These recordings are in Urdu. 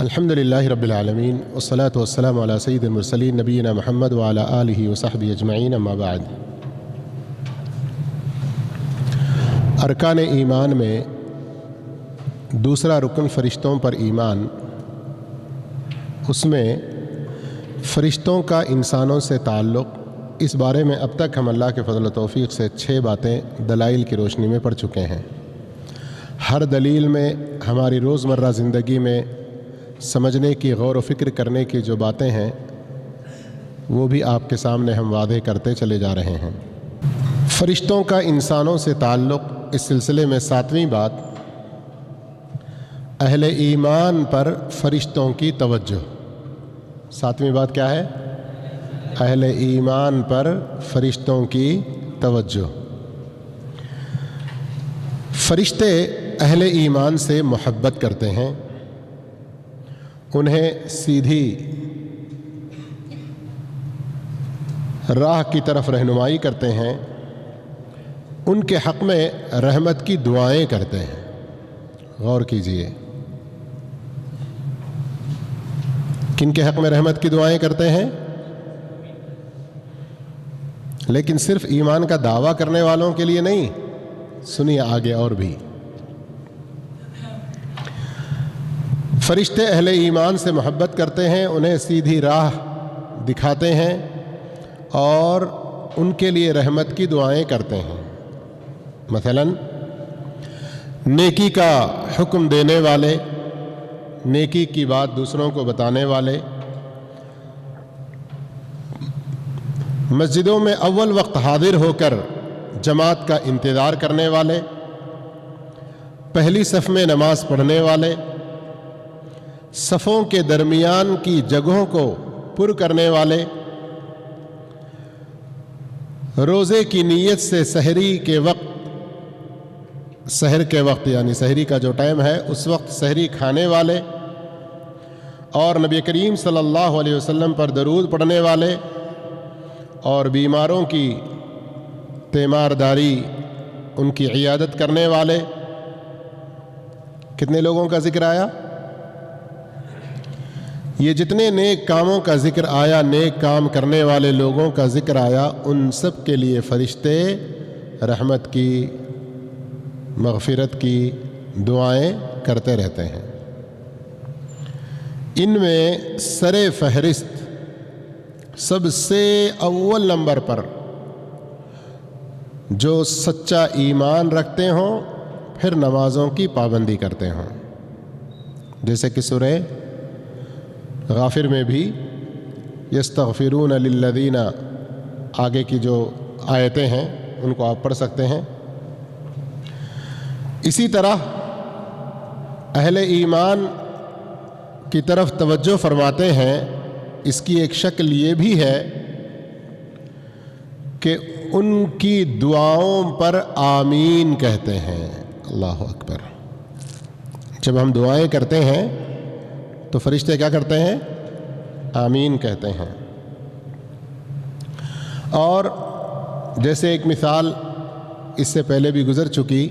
الحمدللہ رب العالمین والصلاة والسلام علی سید المرسلین نبینا محمد وعلی آلہ وصحبہ اجمعین اما بعد۔ ارکان ایمان میں دوسرا رکن فرشتوں پر ایمان، اس میں فرشتوں کا انسانوں سے تعلق، اس بارے میں اب تک ہم اللہ کے فضل و توفیق سے 6 باتیں دلائل کی روشنی میں پڑھ چکے ہیں۔ ہر دلیل میں ہماری روزمرہ زندگی میں سمجھنے کی، غور و فکر کرنے کی جو باتیں ہیں وہ بھی آپ کے سامنے ہم واضح کرتے چلے جا رہے ہیں۔ فرشتوں کا انسانوں سے تعلق، اس سلسلے میں 7ویں بات، اہل ایمان پر فرشتوں کی توجہ۔ 7ویں بات کیا ہے؟ اہل ایمان پر فرشتوں کی توجہ۔ فرشتے اہل ایمان سے محبت کرتے ہیں، انہیں سیدھی راہ کی طرف رہنمائی کرتے ہیں، ان کے حق میں رحمت کی دعائیں کرتے ہیں۔ غور کیجئے، کن کے حق میں رحمت کی دعائیں کرتے ہیں؟ لیکن صرف ایمان کا دعویٰ کرنے والوں کے لیے نہیں، سنیے آگے اور بھی۔ فرشتے اہل ایمان سے محبت کرتے ہیں، انہیں سیدھی راہ دکھاتے ہیں اور ان کے لیے رحمت کی دعائیں کرتے ہیں۔ مثلا نیکی کا حکم دینے والے، نیکی کی بات دوسروں کو بتانے والے، مسجدوں میں اول وقت حاضر ہو کر جماعت کا انتظار کرنے والے، پہلی صف میں نماز پڑھنے والے، صفوں کے درمیان کی جگہوں کو پر کرنے والے، روزے کی نیت سے سحری کے وقت یعنی سحری کا جو ٹائم ہے اس وقت سحری کھانے والے، اور نبی کریم صلی اللہ علیہ وسلم پر درود پڑھنے والے، اور بیماروں کی تیمارداری، ان کی عیادت کرنے والے۔ کتنے لوگوں کا ذکر آیا؟ یہ جتنے نیک کاموں کا ذکر آیا، نیک کام کرنے والے لوگوں کا ذکر آیا، ان سب کے لیے فرشتے رحمت کی، مغفرت کی دعائیں کرتے رہتے ہیں۔ ان میں سر فہرست، سب سے اول نمبر پر جو سچا ایمان رکھتے ہوں، پھر نمازوں کی پابندی کرتے ہوں، جیسے کہ سورہ غافر میں بھی یستغفرون للذین، آگے کی جو آیتیں ہیں ان کو آپ پڑھ سکتے ہیں۔ اسی طرح اہل ایمان کی طرف توجہ فرماتے ہیں، اس کی ایک شکل یہ بھی ہے کہ ان کی دعاؤں پر آمین کہتے ہیں۔ اللہ اکبر۔ جب ہم دعائیں کرتے ہیں تو فرشتے کیا کرتے ہیں؟ آمین کہتے ہیں۔ اور جیسے ایک مثال اس سے پہلے بھی گزر چکی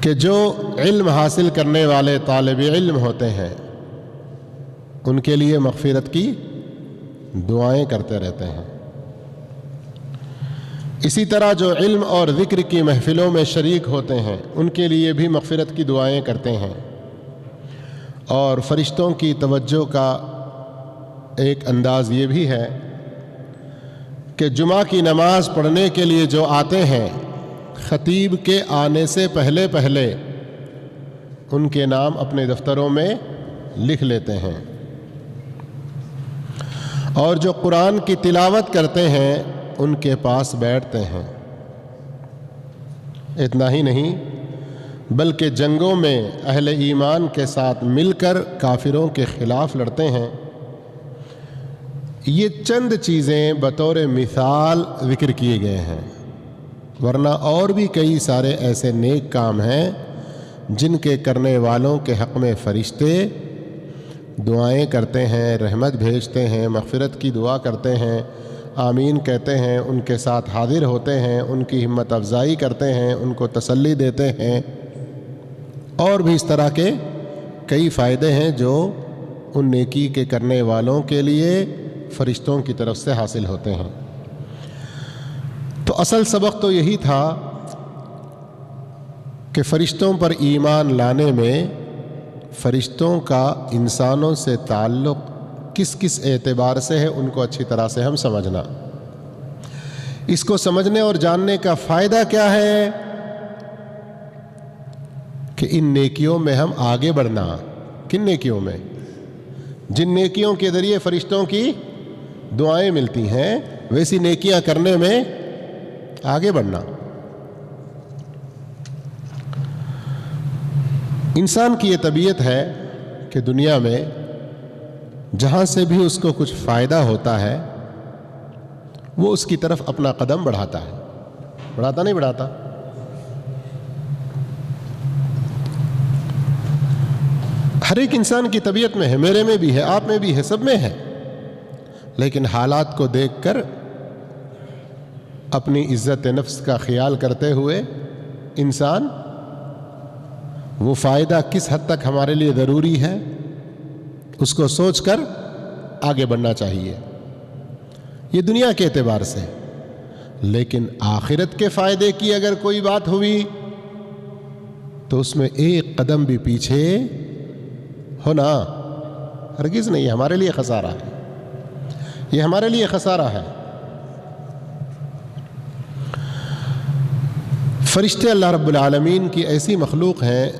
کہ جو علم حاصل کرنے والے طالب علم ہوتے ہیں ان کے لیے مغفرت کی دعائیں کرتے رہتے ہیں۔ اسی طرح جو علم اور ذکر کی محفلوں میں شریک ہوتے ہیں ان کے لیے بھی مغفرت کی دعائیں کرتے ہیں۔ اور فرشتوں کی توجہ کا ایک انداز یہ بھی ہے کہ جمعہ کی نماز پڑھنے کے لیے جو آتے ہیں، خطیب کے آنے سے پہلے ان کے نام اپنے دفتروں میں لکھ لیتے ہیں، اور جو قرآن کی تلاوت کرتے ہیں ان کے پاس بیٹھتے ہیں۔ اتنا ہی نہیں بلکہ جنگوں میں اہل ایمان کے ساتھ مل کر کافروں کے خلاف لڑتے ہیں۔ یہ چند چیزیں بطور مثال ذکر کیے گئے ہیں، ورنہ اور بھی کئی سارے ایسے نیک کام ہیں جن کے کرنے والوں کے حق میں فرشتے دعائیں کرتے ہیں، رحمت بھیجتے ہیں، مغفرت کی دعا کرتے ہیں، آمین کہتے ہیں، ان کے ساتھ حاضر ہوتے ہیں، ان کی ہمت افزائی کرتے ہیں، ان کو تسلی دیتے ہیں، اور بھی اس طرح کے کئی فائدے ہیں جو ان نیکی کے کرنے والوں کے لیے فرشتوں کی طرف سے حاصل ہوتے ہیں۔ تو اصل سبق تو یہی تھا کہ فرشتوں پر ایمان لانے میں فرشتوں کا انسانوں سے تعلق کس کس اعتبار سے ہے ان کو اچھی طرح سے ہم سمجھنا۔ اس کو سمجھنے اور جاننے کا فائدہ کیا ہے کہ ان نیکیوں میں ہم آگے بڑھنا۔ کن نیکیوں میں؟ جن نیکیوں کے ذریعے فرشتوں کی دعائیں ملتی ہیں ویسی نیکیاں کرنے میں آگے بڑھنا۔ انسان کی یہ طبیعت ہے کہ دنیا میں جہاں سے بھی اس کو کچھ فائدہ ہوتا ہے وہ اس کی طرف اپنا قدم بڑھاتا ہے۔ بڑھاتا نہیں بڑھاتا؟ ہر ایک انسان کی طبیعت میں ہے، میرے میں بھی ہے، آپ میں بھی ہے، سب میں ہے۔ لیکن حالات کو دیکھ کر اپنی عزت نفس کا خیال کرتے ہوئے انسان وہ فائدہ کس حد تک ہمارے لیے ضروری ہے اس کو سوچ کر آگے بڑھنا چاہیے۔ یہ دنیا کے اعتبار سے، لیکن آخرت کے فائدے کی اگر کوئی بات ہوئی تو اس میں ایک قدم بھی پیچھے ہونا ہرگز نہیں ہے۔ ہمارے لیے خسارہ ہے، یہ ہمارے لیے خسارہ ہے۔ فرشتے اللہ رب العالمین کی ایسی مخلوق ہیں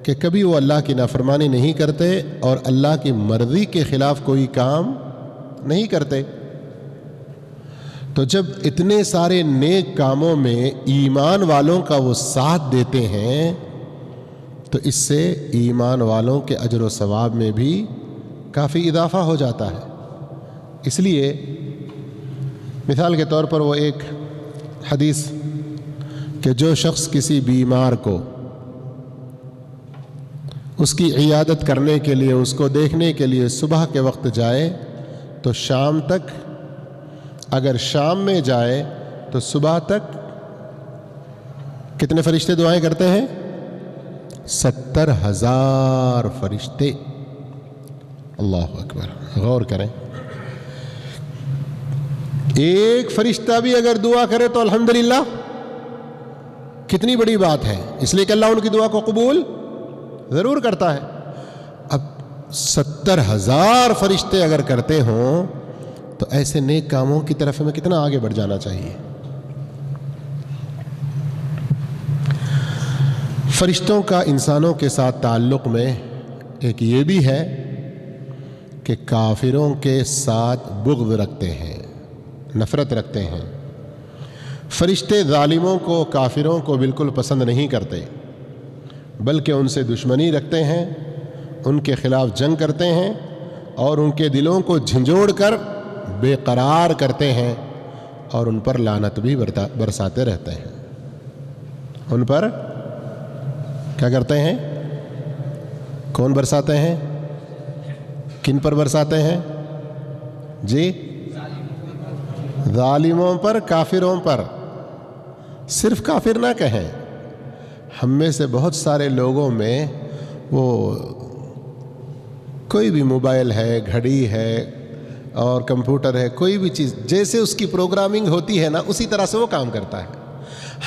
کہ کبھی وہ اللہ کی نافرمانی نہیں کرتے اور اللہ کی مرضی کے خلاف کوئی کام نہیں کرتے۔ تو جب اتنے سارے نیک کاموں میں ایمان والوں کا وہ ساتھ دیتے ہیں تو اس سے ایمان والوں کے اجر و ثواب میں بھی کافی اضافہ ہو جاتا ہے۔ اس لیے مثال کے طور پر وہ ایک حدیث کہ جو شخص کسی بیمار کو اس کی عیادت کرنے کے لیے، اس کو دیکھنے کے لیے صبح کے وقت جائے تو شام تک، اگر شام میں جائے تو صبح تک کتنے فرشتے دعائیں کرتے ہیں؟ 70,000 فرشتے۔ اللہ اکبر، غور کریں، ایک فرشتہ بھی اگر دعا کرے تو الحمدللہ کتنی بڑی بات ہے، اس لیے کہ اللہ ان کی دعا کو قبول ضرور کرتا ہے۔ اب 70,000 فرشتے اگر کرتے ہوں تو ایسے نیک کاموں کی طرف ہمیں کتنا آگے بڑھ جانا چاہیے۔ فرشتوں کا انسانوں کے ساتھ تعلق میں ایک یہ بھی ہے کہ کافروں کے ساتھ بغض رکھتے ہیں، نفرت رکھتے ہیں۔ فرشتے ظالموں کو، کافروں کو بالکل پسند نہیں کرتے، بلکہ ان سے دشمنی رکھتے ہیں، ان کے خلاف جنگ کرتے ہیں اور ان کے دلوں کو جھنجھوڑ کر بے قرار کرتے ہیں اور ان پر لعنت بھی برساتے رہتے ہیں۔ ان پر کیا کرتے ہیں؟ کون برساتے ہیں؟ کن پر برساتے ہیں؟ جی، ظالموں پر، کافروں پر۔ صرف کافر نہ کہیں، ہم میں سے بہت سارے لوگوں میں وہ کوئی بھی موبائل ہے، گھڑی ہے اور کمپیوٹر ہے، کوئی بھی چیز جیسے اس کی پروگرامنگ ہوتی ہے نا اسی طرح سے وہ کام کرتا ہے۔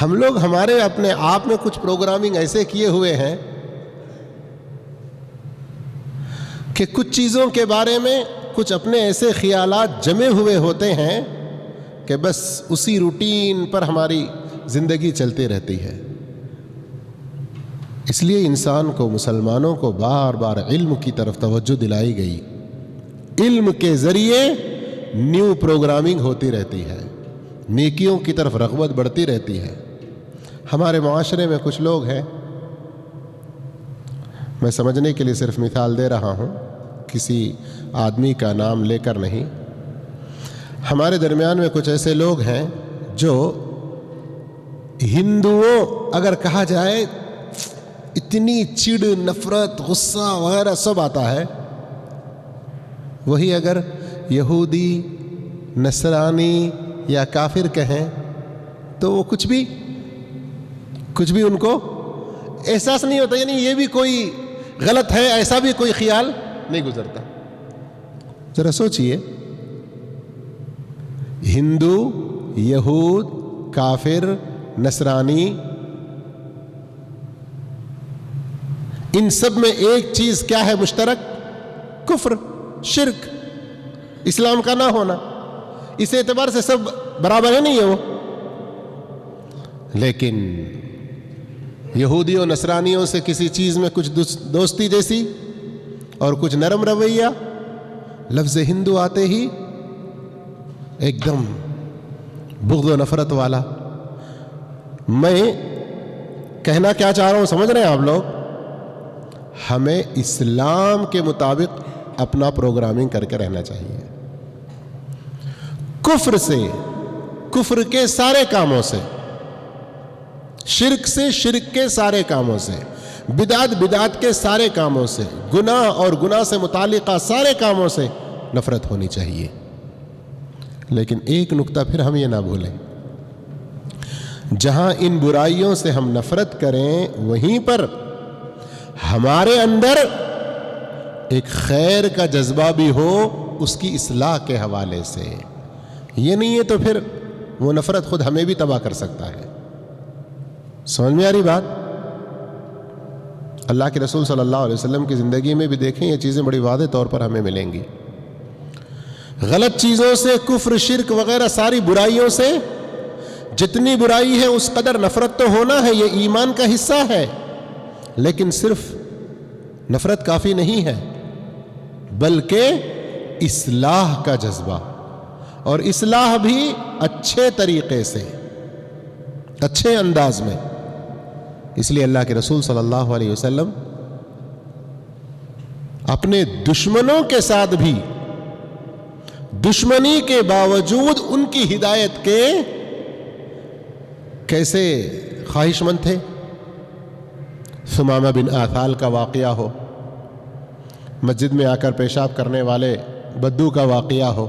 ہم لوگ ہمارے اپنے آپ میں کچھ پروگرامنگ ایسے کیے ہوئے ہیں کہ کچھ چیزوں کے بارے میں کچھ اپنے ایسے خیالات جمے ہوئے ہوتے ہیں کہ بس اسی روٹین پر ہماری زندگی چلتی رہتی ہے۔ اس لیے انسان کو، مسلمانوں کو بار بار علم کی طرف توجہ دلائی گئی۔ علم کے ذریعے نیو پروگرامنگ ہوتی رہتی ہے، نیکیوں کی طرف رغبت بڑھتی رہتی ہے۔ ہمارے معاشرے میں کچھ لوگ ہیں، میں سمجھنے کے لیے صرف مثال دے رہا ہوں، کسی آدمی کا نام لے کر نہیں۔ ہمارے درمیان میں کچھ ایسے لوگ ہیں جو ہندوؤں اگر کہا جائے اتنی چڑ، نفرت، غصہ وغیرہ سب آتا ہے، وہی اگر یہودی، نصرانی یا کافر کہیں تو وہ کچھ بھی ان کو احساس نہیں ہوتا، یعنی یہ بھی کوئی غلط ہے، ایسا بھی کوئی خیال نہیں گزرتا۔ ذرا سوچئے، ہندو، یہود، کافر، نصرانی، ان سب میں ایک چیز کیا ہے مشترک؟ کفر، شرک، اسلام کا نہ ہونا۔ اس اعتبار سے سب برابر ہے، نہیں ہے وہ؟ لیکن یہودیوں نصرانیوں سے کسی چیز میں کچھ دوستی جیسی اور کچھ نرم رویہ، لفظ ہندو آتے ہی ایک دم بغض و نفرت والا۔ میں کہنا کیا چاہ رہا ہوں سمجھ رہے ہیں آپ لوگ؟ ہمیں اسلام کے مطابق اپنا پروگرامنگ کر کے رہنا چاہیے۔ کفر سے، کفر کے سارے کاموں سے، شرک سے، شرک کے سارے کاموں سے، بدعت، بدعت کے سارے کاموں سے، گناہ اور گناہ سے متعلقہ سارے کاموں سے نفرت ہونی چاہیے۔ لیکن ایک نقطہ پھر ہم یہ نہ بھولیں، جہاں ان برائیوں سے ہم نفرت کریں وہیں پر ہمارے اندر ایک خیر کا جذبہ بھی ہو، اس کی اصلاح کے حوالے سے۔ یہ نہیں ہے تو پھر وہ نفرت خود ہمیں بھی تباہ کر سکتا ہے۔ سمجھ میں آ رہی بات؟ اللہ کے رسول صلی اللہ علیہ وسلم کی زندگی میں بھی دیکھیں، یہ چیزیں بڑی واضح طور پر ہمیں ملیں گی۔ غلط چیزوں سے، کفر، شرک وغیرہ ساری برائیوں سے جتنی برائی ہے اس قدر نفرت تو ہونا ہے، یہ ایمان کا حصہ ہے۔ لیکن صرف نفرت کافی نہیں ہے، بلکہ اصلاح کا جذبہ، اور اصلاح بھی اچھے طریقے سے، اچھے انداز میں۔ اس لیے اللہ کے رسول صلی اللہ علیہ وسلم اپنے دشمنوں کے ساتھ بھی دشمنی کے باوجود ان کی ہدایت کے کیسے خواہش مند تھے۔ ثمامہ بن آثال کا واقعہ ہو، مسجد میں آ کر پیشاب کرنے والے بدو کا واقعہ ہو،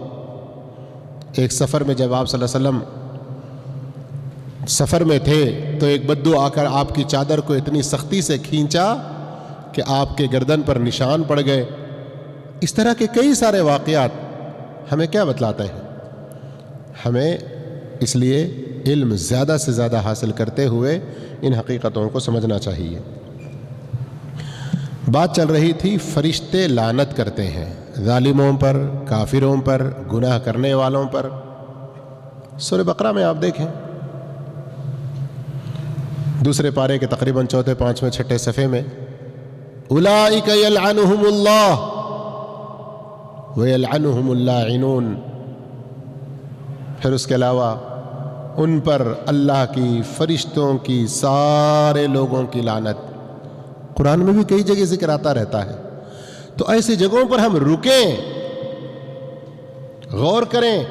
ایک سفر میں جب آپ صلی اللہ علیہ وسلم سفر میں تھے تو ایک بدو آ کر آپ کی چادر کو اتنی سختی سے کھینچا کہ آپ کے گردن پر نشان پڑ گئے۔ اس طرح کے کئی سارے واقعات ہمیں کیا بتلاتے ہیں؟ ہمیں اس لیے علم زیادہ سے زیادہ حاصل کرتے ہوئے ان حقیقتوں کو سمجھنا چاہیے۔ بات چل رہی تھی فرشتے لعنت کرتے ہیں ظالموں پر، کافروں پر، گناہ کرنے والوں پر۔ سورہ بقرہ میں آپ دیکھیں، دوسرے پارے کے تقریباً چوتھے، پانچویں، چھٹے صفحے میں اولئک یلعنہم اللہ ویلعنہم اللاعنون، پھر اس کے علاوہ ان پر اللہ کی، فرشتوں کی، سارے لوگوں کی لعنت۔ قرآن میں بھی کئی جگہ ذکر آتا رہتا ہے۔ تو ایسی جگہوں پر ہم رکیں، غور کریں،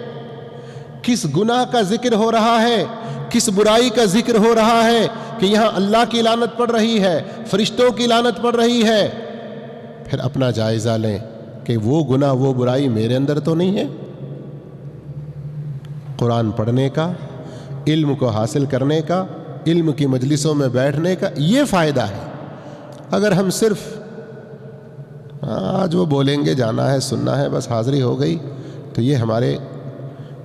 کس گناہ کا ذکر ہو رہا ہے، کس برائی کا ذکر ہو رہا ہے کہ یہاں اللہ کی لعنت پڑ رہی ہے، فرشتوں کی لعنت پڑ رہی ہے۔ پھر اپنا جائزہ لیں کہ وہ گناہ، وہ برائی میرے اندر تو نہیں ہے۔ قرآن پڑھنے کا، علم کو حاصل کرنے کا، علم کی مجلسوں میں بیٹھنے کا یہ فائدہ ہے۔ اگر ہم صرف آج وہ بولیں گے، جانا ہے، سننا ہے، بس حاضری ہو گئی، تو یہ ہمارے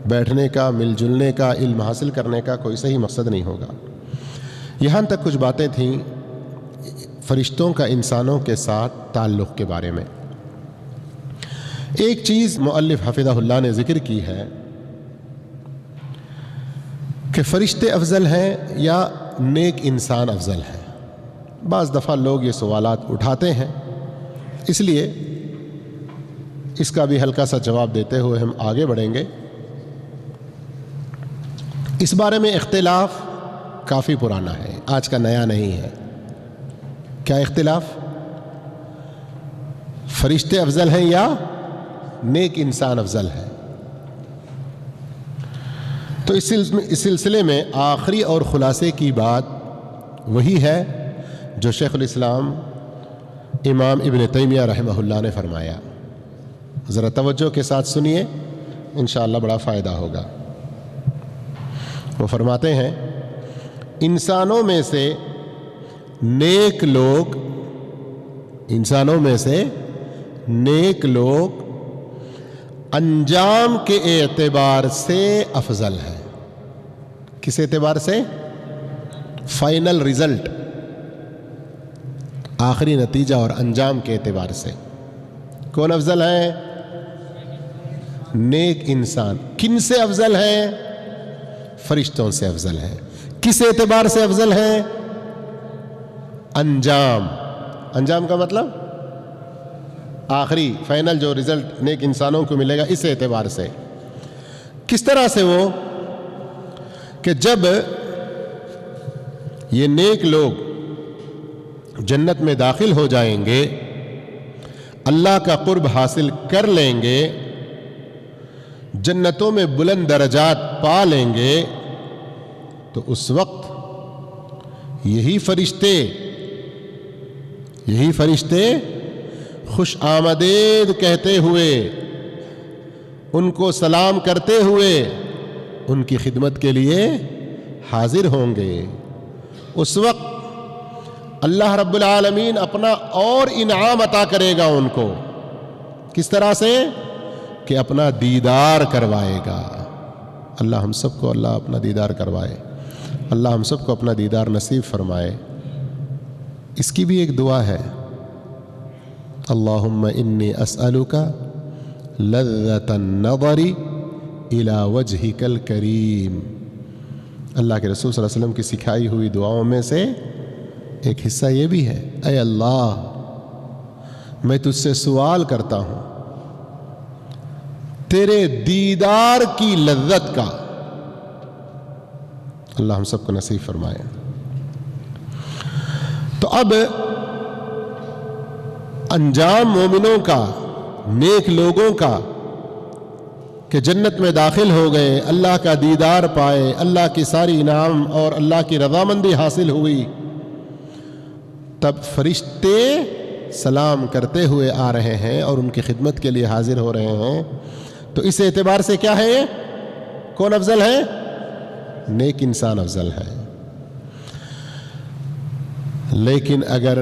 بیٹھنے کا، مل جلنے کا، علم حاصل کرنے کا کوئی صحیح مقصد نہیں ہوگا۔ یہاں تک کچھ باتیں تھیں فرشتوں کا انسانوں کے ساتھ تعلق کے بارے میں۔ ایک چیز مؤلف حفظہ اللہ نے ذکر کی ہے کہ فرشتے افضل ہیں یا نیک انسان افضل ہے۔ بعض دفعہ لوگ یہ سوالات اٹھاتے ہیں، اس لیے اس کا بھی ہلکا سا جواب دیتے ہوئے ہم آگے بڑھیں گے۔ اس بارے میں اختلاف کافی پرانا ہے، آج کا نیا نہیں ہے۔ کیا اختلاف؟ فرشتے افضل ہیں یا نیک انسان افضل ہے؟ تو اس سلسلے میں آخری اور خلاصے کی بات وہی ہے جو شیخ الاسلام امام ابن تیمیہ رحمہ اللہ نے فرمایا۔ ذرا توجہ کے ساتھ سنیے، انشاءاللہ بڑا فائدہ ہوگا۔ وہ فرماتے ہیں، انسانوں میں سے نیک لوگ، انسانوں میں سے نیک لوگ انجام کے اعتبار سے افضل ہے۔ کس اعتبار سے؟ فائنل رزلٹ، آخری نتیجہ اور انجام کے اعتبار سے کون افضل ہے؟ نیک انسان۔ کن سے افضل ہے؟ فرشتوں سے افضل ہے۔ کس اعتبار سے افضل ہے؟ انجام۔ انجام کا مطلب آخری فائنل جو رزلٹ نیک انسانوں کو ملے گا، اس اعتبار سے۔ کس طرح سے؟ وہ کہ جب یہ نیک لوگ جنت میں داخل ہو جائیں گے، اللہ کا قرب حاصل کر لیں گے، جنتوں میں بلند درجات پا لیں گے، تو اس وقت یہی فرشتے خوش آمدید کہتے ہوئے، ان کو سلام کرتے ہوئے ان کی خدمت کے لیے حاضر ہوں گے۔ اس وقت اللہ رب العالمین اپنا اور انعام عطا کرے گا ان کو۔ کس طرح سے؟ کہ اپنا دیدار کروائے گا۔ اللہ ہم سب کو اللہ اپنا دیدار کروائے، اللہ ہم سب کو اپنا دیدار نصیب فرمائے۔ اس کی بھی ایک دعا ہے، اللہم انی اسألک لذۃ النظر الی وجہک الکریم۔ اللہ کے رسول صلی اللہ علیہ وسلم کی سکھائی ہوئی دعاؤں میں سے ایک حصہ یہ بھی ہے، اے اللہ میں تجھ سے سوال کرتا ہوں تیرے دیدار کی لذت کا۔ اللہ ہم سب کو نصیب فرمائے۔ تو اب انجام مومنوں کا، نیک لوگوں کا کہ جنت میں داخل ہو گئے، اللہ کا دیدار پائے، اللہ کی ساری انعام اور اللہ کی رضامندی حاصل ہوئی، تب فرشتے سلام کرتے ہوئے آ رہے ہیں اور ان کی خدمت کے لیے حاضر ہو رہے ہیں۔ تو اس اعتبار سے کیا ہے؟ یہ کون افضل ہے؟ نیک انسان افضل ہے۔ لیکن اگر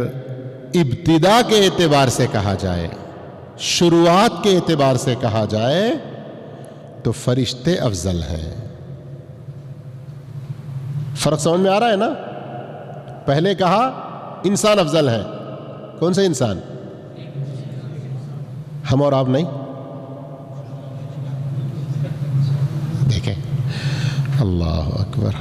ابتدا کے اعتبار سے کہا جائے، شروعات کے اعتبار سے کہا جائے، تو فرشتے افضل ہیں۔ فرق سمجھ میں آ رہا ہے نا؟ پہلے کہا انسان افضل ہے۔ کون سے انسان؟ ہم اور آپ نہیں؟ دیکھیں، اللہ اکبر۔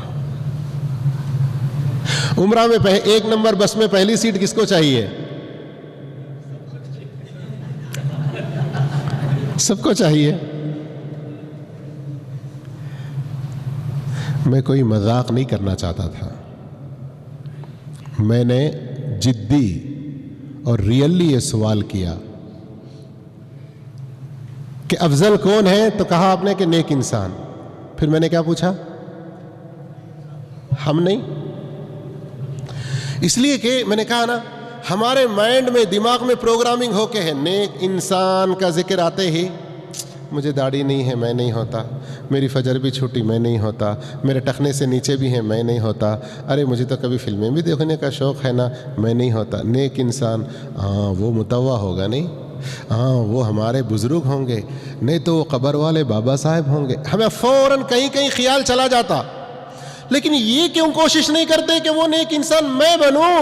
عمرہ میں ایک نمبر بس میں پہلی سیٹ کس کو چاہیے؟ سب کو چاہیے۔ میں کوئی مذاق نہیں کرنا چاہتا تھا، میں نے جدی اور ریئلی یہ سوال کیا کہ افضل کون ہے؟ تو کہا آپ نے کہ نیک انسان۔ پھر میں نے کیا پوچھا؟ ہم نہیں؟ اس لیے کہ میں نے کہا نا، ہمارے مائنڈ میں، دماغ میں پروگرامنگ ہو کے ہے، نیک انسان کا ذکر آتے ہی مجھے داڑھی نہیں ہے میں نہیں ہوتا، میری فجر بھی چھوٹی میں نہیں ہوتا، میرے ٹخنے سے نیچے بھی ہیں میں نہیں ہوتا، ارے مجھے تو کبھی فلمیں بھی دیکھنے کا شوق ہے نا میں نہیں ہوتا۔ نیک انسان، ہاں وہ متوا ہوگا، نہیں ہاں وہ ہمارے بزرگ ہوں گے، نہیں تو وہ قبر والے بابا صاحب ہوں گے۔ ہمیں فوراً کہیں خیال چلا جاتا، لیکن یہ کیوں کوشش نہیں کرتے کہ وہ نیک انسان میں بنوں؟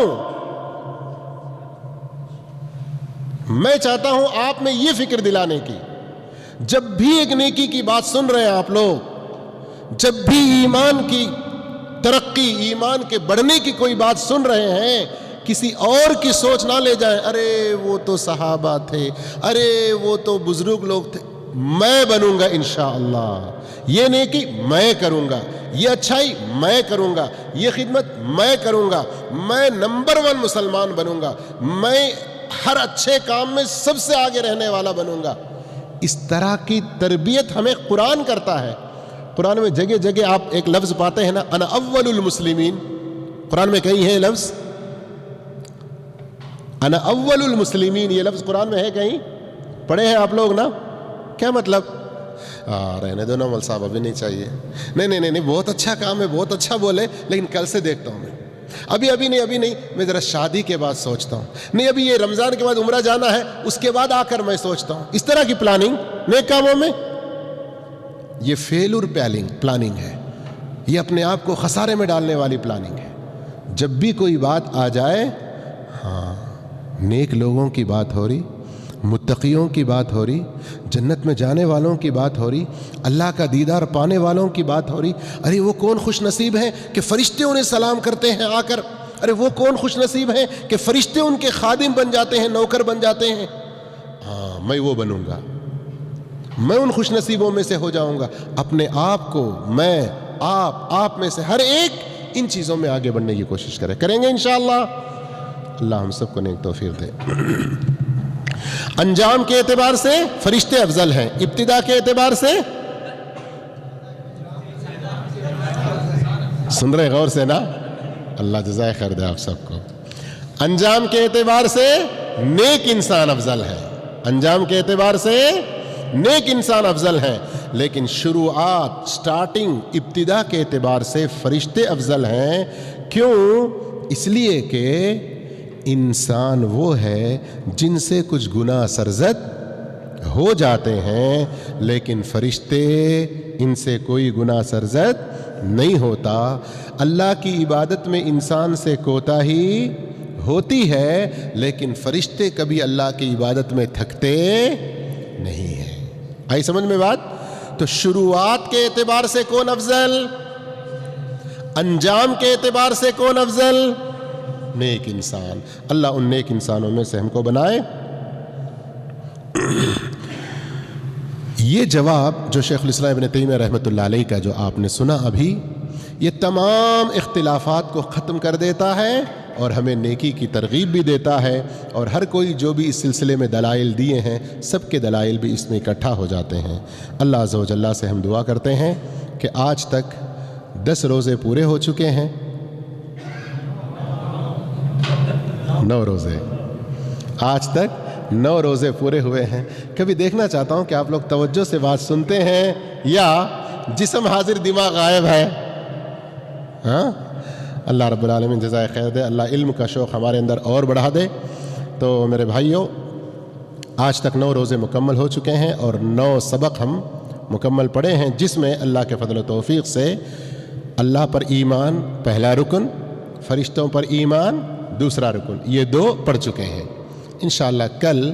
میں چاہتا ہوں آپ میں یہ فکر دلانے کی، جب بھی ایک نیکی کی بات سن رہے ہیں آپ لوگ، جب بھی ایمان کی ترقی، ایمان کے بڑھنے کی کوئی بات سن رہے ہیں، کسی اور کی سوچ نہ لے جائیں، ارے وہ تو صحابہ تھے، ارے وہ تو بزرگ لوگ تھے۔ میں بنوں گا انشاءاللہ، یہ نیکی میں کروں گا، یہ اچھائی میں کروں گا، یہ خدمت میں کروں گا، میں نمبر 1 مسلمان بنوں گا، میں ہر اچھے کام میں سب سے آگے رہنے والا بنوں گا۔ اس طرح کی تربیت ہمیں قرآن کرتا ہے۔ قرآن میں جگہ جگہ آپ ایک لفظ پاتے ہیں نا، انا اول المسلمین۔ قرآن میں کہیں ہے لفظ انا اول المسلمین، یہ لفظ قرآن میں ہے کہیں؟ پڑھے ہیں آپ لوگ نا؟ کیا مطلب؟ رہنے دو نا مول صاحب، ابھی نہیں چاہیے، نہیں بہت اچھا کام ہے، بہت اچھا بولے، لیکن کل سے دیکھتا ہوں میں۔ ابھی نہیں میں ذرا شادی کے بعد سوچتا ہوں, نہیں ابھی یہ رمضان کے بعد عمرہ جانا ہے, اس کے بعد آ کر میں سوچتا ہوں. اس طرح کی پلاننگ نیک کاموں میں یہ فیلور پلاننگ ہے, یہ اپنے آپ کو خسارے میں ڈالنے والی پلاننگ ہے. جب بھی کوئی بات آ جائے, ہاں نیک لوگوں کی بات ہو رہی, متقیوں کی بات ہو رہی, جنت میں جانے والوں کی بات ہو رہی, اللہ کا دیدار پانے والوں کی بات ہو رہی, ارے وہ کون خوش نصیب ہیں کہ فرشتے انہیں سلام کرتے ہیں آ کر, ارے وہ کون خوش نصیب ہیں کہ فرشتے ان کے خادم بن جاتے ہیں, نوکر بن جاتے ہیں. ہاں میں وہ بنوں گا, میں ان خوش نصیبوں میں سے ہو جاؤں گا. اپنے آپ کو میں آپ میں سے ہر ایک ان چیزوں میں آگے بڑھنے کی کوشش کریں گے انشاءاللہ. اللہ ہم سب کو نیک توفیق دے. انجام کے اعتبار سے فرشتے افضل ہیں, ابتدا کے اعتبار سے سن رہے غور سے نا, اللہ جزائے خیر دے آپ سب کو. انجام کے اعتبار سے نیک انسان افضل ہے, انجام کے اعتبار سے نیک انسان افضل ہے, لیکن شروعات سٹارٹنگ ابتدا کے اعتبار سے فرشتے افضل ہیں. کیوں؟ اس لیے کہ انسان وہ ہے جن سے کچھ گناہ سرزد ہو جاتے ہیں, لیکن فرشتے ان سے کوئی گناہ سرزد نہیں ہوتا. اللہ کی عبادت میں انسان سے کوتاہی ہوتی ہے, لیکن فرشتے کبھی اللہ کی عبادت میں تھکتے نہیں ہیں. آئی سمجھ میں بات؟ تو شروعات کے اعتبار سے کون افضل, انجام کے اعتبار سے کون افضل؟ نیک انسان. اللہ ان نیک انسانوں میں سے ہم کو بنائے. یہ جواب جو شیخ الاسلام ابن تیمیہ رحمۃ اللہ علیہ کا جو آپ نے سنا ابھی, یہ تمام اختلافات کو ختم کر دیتا ہے اور ہمیں نیکی کی ترغیب بھی دیتا ہے. اور ہر کوئی جو بھی اس سلسلے میں دلائل دیے ہیں, سب کے دلائل بھی اس میں اکٹھا ہو جاتے ہیں. اللہ عز و جل سے ہم دعا کرتے ہیں کہ آج تک 10 روزے پورے ہو چکے ہیں, 9 روزے, آج تک 9 روزے پورے ہوئے ہیں. کبھی دیکھنا چاہتا ہوں کہ آپ لوگ توجہ سے بات سنتے ہیں یا جسم حاضر دماغ غائب ہے. ہاں, اللہ رب العالمین جزائے خیر دے, اللہ علم کا شوق ہمارے اندر اور بڑھا دے. تو میرے بھائیوں, آج تک 9 روزے مکمل ہو چکے ہیں اور 9 سبق ہم مکمل پڑھے ہیں, جس میں اللہ کے فضل و توفیق سے اللہ پر ایمان پہلا رکن, فرشتوں پر ایمان دوسرا رکن, یہ 2 پڑھ چکے ہیں. انشاءاللہ کل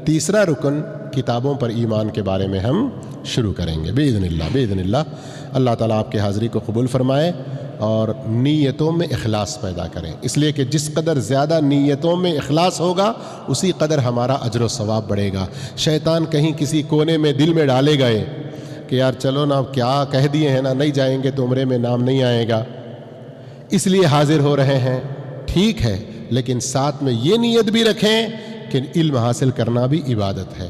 تیسرا رکن کتابوں پر ایمان کے بارے میں ہم شروع کریں گے باذن اللہ. اللہ تعالیٰ آپ کی حاضری کو قبول فرمائے اور نیتوں میں اخلاص پیدا کریں, اس لیے کہ جس قدر زیادہ نیتوں میں اخلاص ہوگا اسی قدر ہمارا اجر و ثواب بڑھے گا. شیطان کہیں کسی کونے میں دل میں ڈالے گئے کہ یار چلو نا, کیا کہہ دیے ہیں نا, نہیں جائیں گے تو عمرے میں نام نہیں آئے گا, اس لیے حاضر ہو رہے ہیں. ٹھیک ہے, لیکن ساتھ میں یہ نیت بھی رکھیں کہ علم حاصل کرنا بھی عبادت ہے.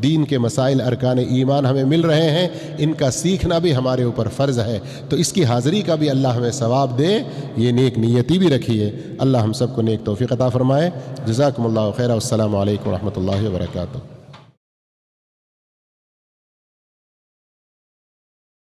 دین کے مسائل ارکان ایمان ہمیں مل رہے ہیں, ان کا سیکھنا بھی ہمارے اوپر فرض ہے. تو اس کی حاضری کا بھی اللہ ہمیں ثواب دے, یہ نیک نیتی بھی رکھیے. اللہ ہم سب کو نیک توفیق عطا فرمائے. جزاکم اللہ خیر. والسلام علیکم ورحمۃ اللہ وبرکاتہ.